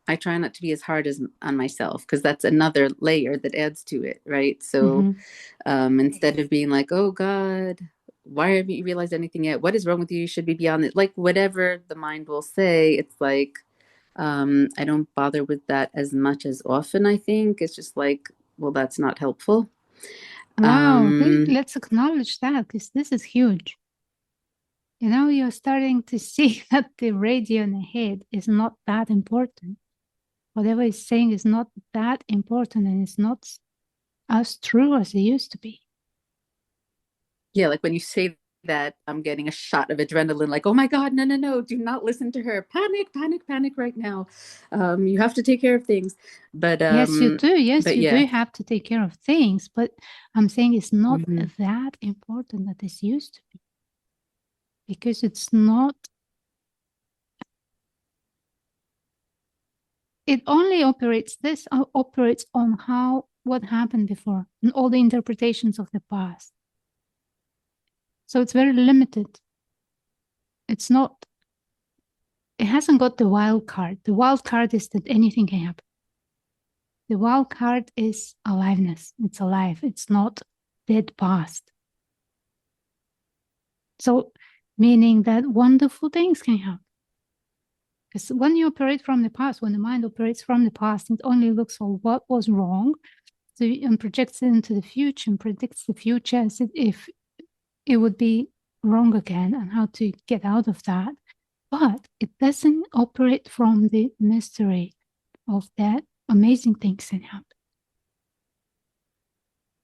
I try not to be as hard on myself, because that's another layer that adds to it, right? So instead of being like, oh God, why haven't you realized anything yet? What is wrong with you? You should be beyond it. Like whatever the mind will say, it's like, I don't bother with that as much as often, I think. It's just like, well, that's not helpful. Wow, let's acknowledge that, because this is huge. You know, you're starting to see that the radio in the head is not that important. Whatever it's saying is not that important, and it's not as true as it used to be. Yeah, like when you say that, I'm getting a shot of adrenaline, like, oh my God, no, do not listen to her. Panic right now. You have to take care of things. But yes, you do. Yes, you do have to take care of things. But I'm saying it's not that important that it used to be. Because it's not. It only operates on what happened before and all the interpretations of the past. So it's very limited. It hasn't got the wild card. The wild card is that anything can happen. The wild card is aliveness. It's alive. It's not dead past. So meaning that wonderful things can happen. Because when you operate from the past, when the mind operates from the past, it only looks for what was wrong and projects it into the future and predicts the future as if it would be wrong again and how to get out of that. But it doesn't operate from the mystery of that amazing things can happen.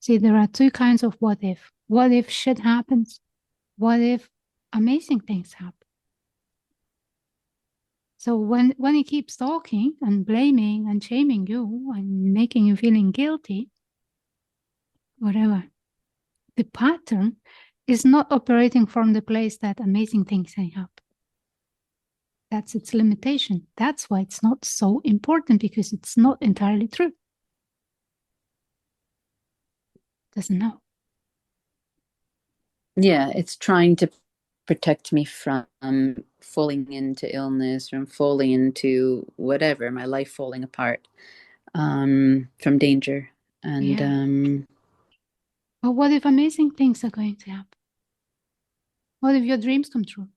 See, there are two kinds of what if. What if shit happens? What if amazing things happen? So when he keeps talking and blaming and shaming you and making you feeling guilty, whatever, the pattern is not operating from the place that amazing things can happen. That's its limitation. That's why it's not so important, because it's not entirely true. Doesn't know. Yeah, it's trying to protect me from falling into illness, from falling into whatever, my life falling apart. from danger. And but what if amazing things are going to happen? What if your dreams come true?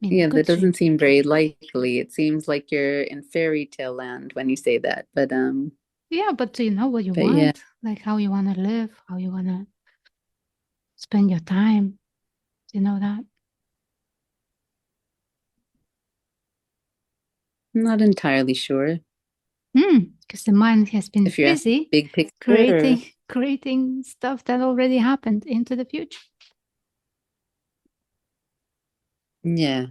Yeah, that doesn't seem very likely. It seems like you're in fairy tale land when you say that. But yeah, but do you know what you want? yeah. Like how you want to live, how you want to spend your time. Do you know that? I'm not entirely sure. Because the mind has been busy big picture creating stuff that already happened into the future. Yeah.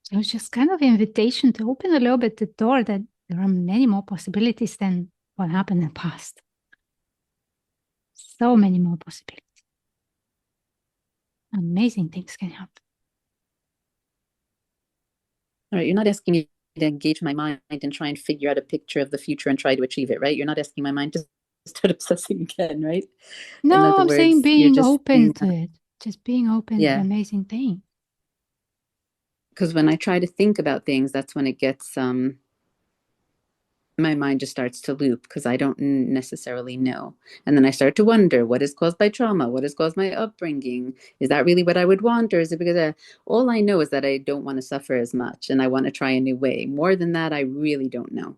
So it's just kind of an invitation to open a little bit the door that there are many more possibilities than what happened in the past. So many more possibilities. Amazing things can happen. All right, you're not asking me to engage my mind and try and figure out a picture of the future and try to achieve it, right? You're not asking my mind to start obsessing again, right? No, I'm saying being open to it. Just being open to amazing things. Because when I try to think about things, that's when it gets my mind just starts to loop because I don't necessarily know. And then I start to wonder, what is caused by trauma? What is caused by upbringing? Is that really what I would want? Or is it because all I know is that I don't want to suffer as much and I want to try a new way. More than that, I really don't know.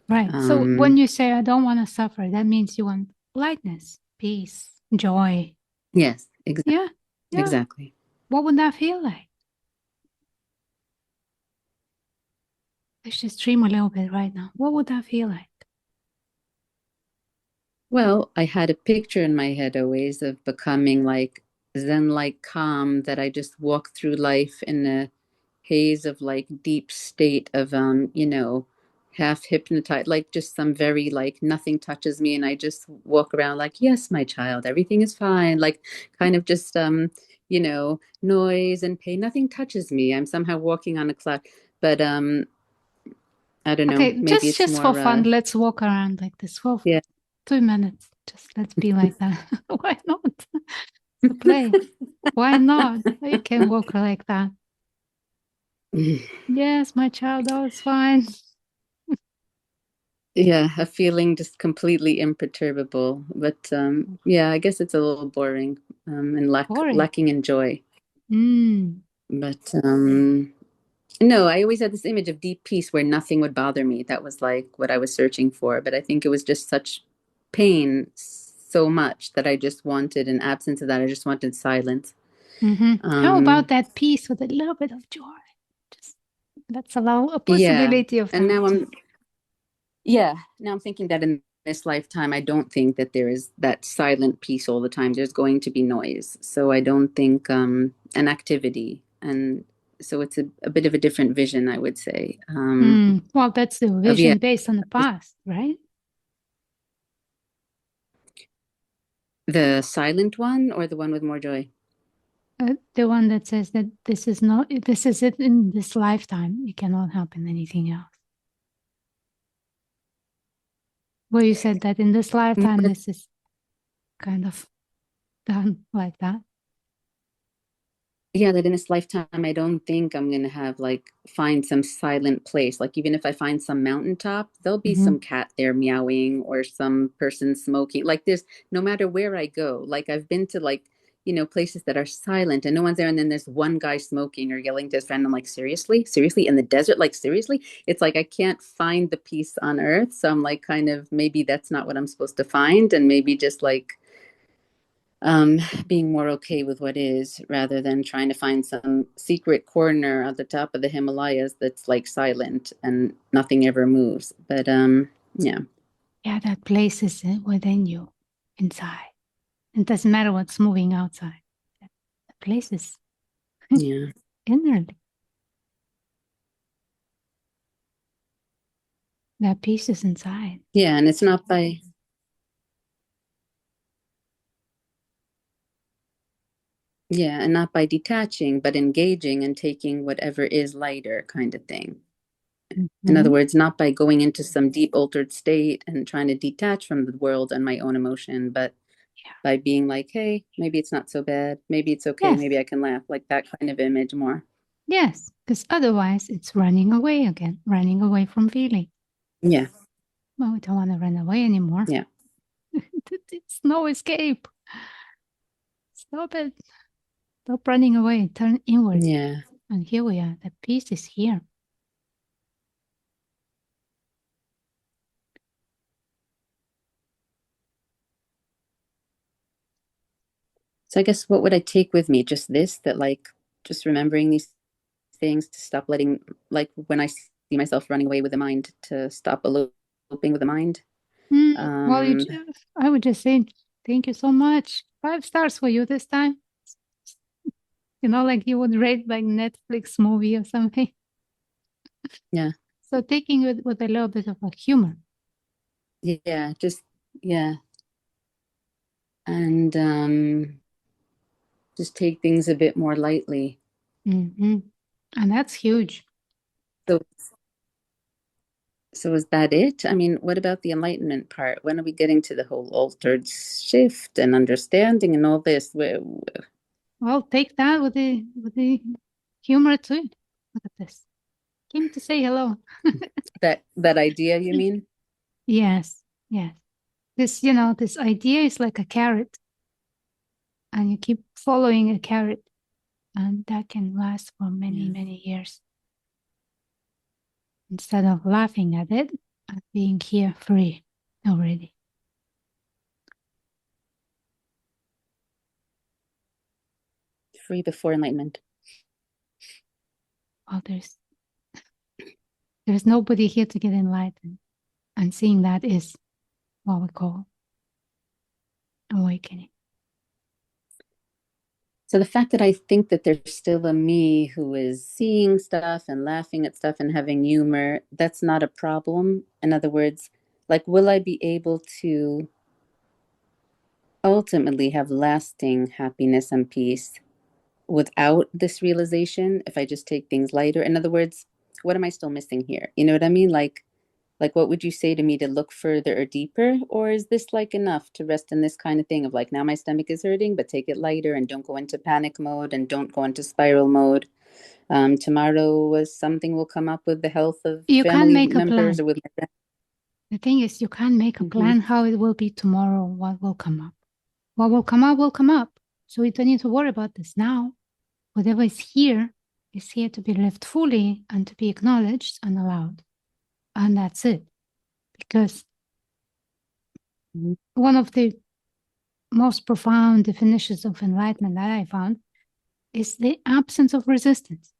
Right. So when you say I don't want to suffer, that means you want lightness, peace, joy. Yes, exactly. Yeah. Exactly. What would that feel like? Let's just dream a little bit right now. What would that feel like? Well, I had a picture in my head always of becoming like Zen-like calm, that I just walk through life in a haze of like deep state of half hypnotized, like just some very like nothing touches me and I just walk around like, yes, my child, everything is fine, like kind of just noise and pain, nothing touches me. I'm somehow walking on a cloud. But I don't know. Okay, maybe just more, for fun, let's walk around like this for 2 minutes. Just let's be like that. Why not? To play. Why not? You can walk like that. Yes, my child, all is fine. Yeah, a feeling just completely imperturbable. But I guess it's a little boring and lacking in joy. But no, I always had this image of deep peace where nothing would bother me. That was like what I was searching for. But I think it was just such pain, so much that I just wanted, in absence of that, I just wanted silence. How about that peace with a little bit of joy? Just let's allow a possibility of that. And now I'm thinking that in this lifetime, I don't think that there is that silent peace all the time. There's going to be noise. So I don't think an activity. And so it's a bit of a different vision, I would say. Well, that's the vision based on the past, right? The silent one or the one with more joy? The one that says that this is it in this lifetime. It cannot happen anything else. Well, you said that in this lifetime, this is kind of done like that. Yeah, that in this lifetime, I don't think I'm going to find some silent place. Like even if I find some mountaintop, there'll be some cat there meowing or some person smoking. Like there's, no matter where I go, like I've been to places that are silent and no one's there. And then there's one guy smoking or yelling to his friend. I'm like, seriously, in the desert? Like, seriously? It's like, I can't find the peace on earth. So I'm like, kind of, maybe that's not what I'm supposed to find. And maybe just like, being more okay with what is, rather than trying to find some secret corner at the top of the Himalayas that's like silent and nothing ever moves. But yeah, that place is within you, inside. It doesn't matter what's moving outside. The place is innerly. That peace is inside. Yeah, and it's not by and not by detaching, but engaging and taking whatever is lighter, kind of thing. In other words, not by going into some deep altered state and trying to detach from the world and my own emotion, but by being like, hey, maybe it's not so bad. Maybe it's okay. Maybe I can laugh. Like that kind of image more. Yes, because otherwise it's running away again, running away from feeling. Yeah. Well, we don't want to run away anymore. Yeah. It's no escape. Stop it. Stop running away. Turn inward. Yeah. And here we are. The peace is here. So I guess what would I take with me? Just this, that like, just remembering these things to stop letting, like when I see myself running away with the mind, to stop eloping with the mind. Well, I would just say, thank you so much. 5 stars for you this time. You know, like you would rate like Netflix movie or something. Yeah. So taking it with a little bit of a humor. Yeah, just, yeah. And just take things a bit more lightly. And that's huge. So is that it? I mean, what about the enlightenment part? When are we getting to the whole altered shift and understanding and all this? Well, take that with the humor too. Look at this. Came to say hello. that idea, you mean? Yes, yes. This, you know, this idea is like a carrot. And you keep following a carrot. And that can last for many, many years. Instead of laughing at it and being here free already. Free before enlightenment. Well, there's nobody here to get enlightened. And seeing that is what we call awakening. So the fact that I think that there's still a me who is seeing stuff and laughing at stuff and having humor, that's not a problem. In other words, like, will I be able to ultimately have lasting happiness and peace without this realization if I just take things lighter? In other words, what am I still missing here? You know what I mean? Like what would you say to me to look further or deeper? Or is this like enough to rest in this kind of thing of like, now my stomach is hurting, but take it lighter and don't go into panic mode and don't go into spiral mode. Tomorrow something will come up with the health of you can't family make members a plan. or with my friends. The thing is, you can't make a plan how it will be tomorrow, what will come up. What will come up will come up. So you don't need to worry about this now. Whatever is here to be lived fully and to be acknowledged and allowed. And that's it. Because one of the most profound definitions of enlightenment that I found is the absence of resistance.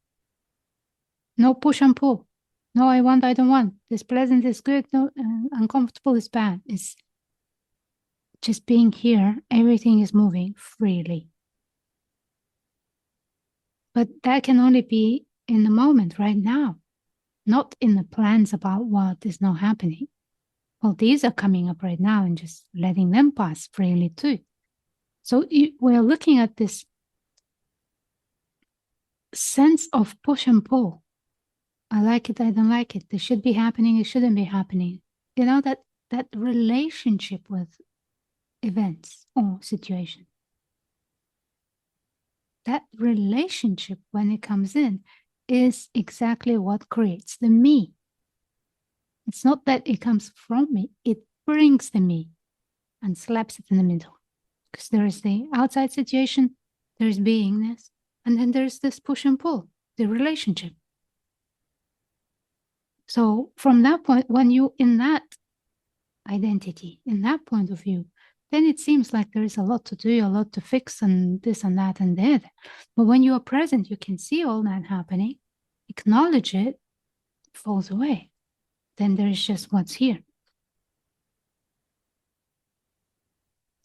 No push and pull. No, I want, I don't want. This pleasant is good. No, uncomfortable is bad. It's just being here. Everything is moving freely. But that can only be in the moment right now, not in the plans about what is not happening. Well, these are coming up right now and just letting them pass freely too. So we're looking at this sense of push and pull. I like it, I don't like it. This should be happening, it shouldn't be happening. You know, that relationship with events or situations. That relationship, when it comes in, is exactly what creates the me. It's not that it comes from me, it brings the me and slaps it in the middle. Because there is the outside situation, there's beingness, and then there's this push and pull, the relationship. So from that point, when you in that identity, in that point of view, then it seems like there is a lot to do, a lot to fix, and this and that and that. But when you are present, you can see all that happening, acknowledge it, it falls away. Then there is just what's here.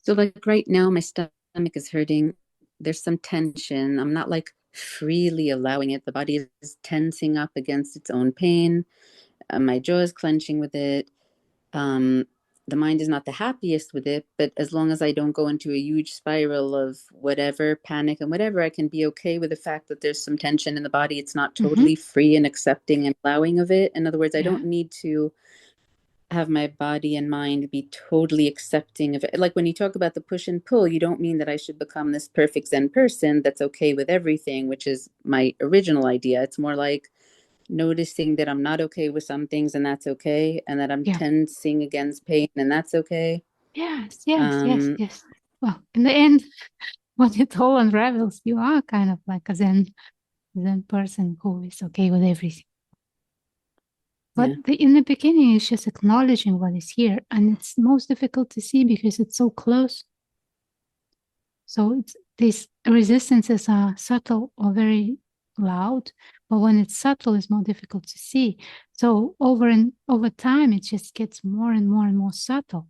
So like right now, my stomach is hurting. There's some tension. I'm not like freely allowing it. The body is tensing up against its own pain. My jaw is clenching with it. The mind is not the happiest with it, but as long as I don't go into a huge spiral of whatever, panic and whatever, I can be okay with the fact that there's some tension in the body. It's not totally free and accepting and allowing of it. In other words, I don't need to have my body and mind be totally accepting of it. Like when you talk about the push and pull, you don't mean that I should become this perfect Zen person that's okay with everything, which is my original idea. It's more like noticing that I'm not okay with some things, and that's okay, and that I'm tensing against pain, and that's okay. Yes. Well, in the end, when it all unravels, you are kind of like a Zen person who is okay with everything. But in the beginning, it's just acknowledging what is here, and it's most difficult to see because it's so close. So these resistances are subtle or very loud, but when it's subtle, it's more difficult to see. So over time, it just gets more and more and more subtle.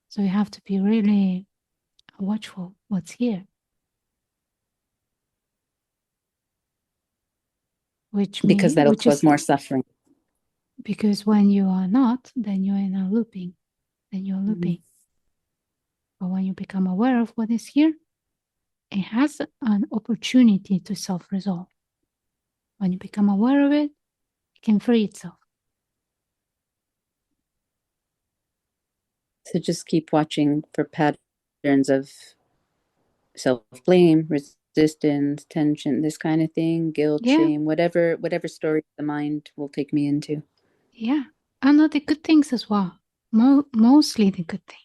So you have to be really watchful what's here. Because that'll cause more suffering. Because when you are not, then you're in a looping. Then you're looping. But when you become aware of what is here, it has an opportunity to self-resolve. When you become aware of it, it can free itself. So just keep watching for patterns of self-blame, resistance, tension, this kind of thing, guilt, shame, whatever story the mind will take me into. Yeah. And the good things as well. Mostly the good things.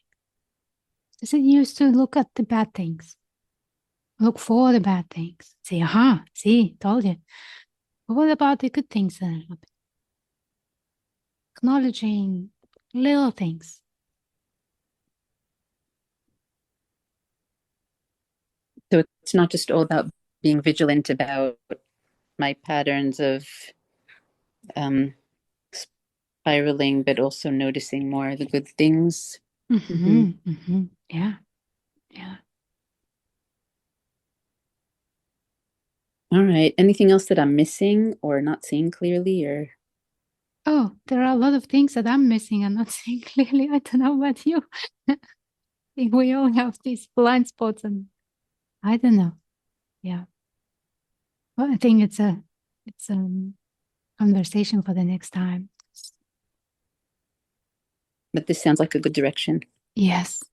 Because it used to look at the bad things. Look for the bad things. Say, aha, see, told you. But what about the good things that happen? Acknowledging little things. So it's not just all about being vigilant about my patterns of spiraling, but also noticing more of the good things. Yeah. All right. Anything else that I'm missing or not seeing clearly, or? Oh, there are a lot of things that I'm missing and not seeing clearly. I don't know about you. I think we all have these blind spots, and I don't know. Yeah. Well, I think it's a conversation for the next time. But this sounds like a good direction. Yes.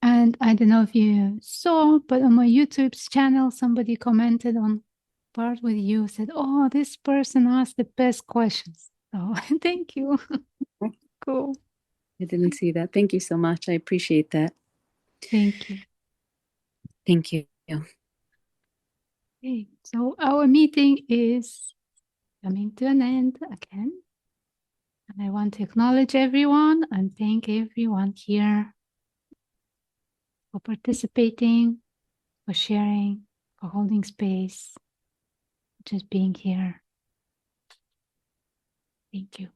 And I don't know if you saw, but on my YouTube's channel, somebody commented on part with you, said, oh, this person asked the best questions. So thank you. Cool. I didn't see that. Thank you so much. I appreciate that. Thank you. Thank you. Okay, so our meeting is coming to an end again. And I want to acknowledge everyone and thank everyone here for participating, for sharing, for holding space, just being here. Thank you.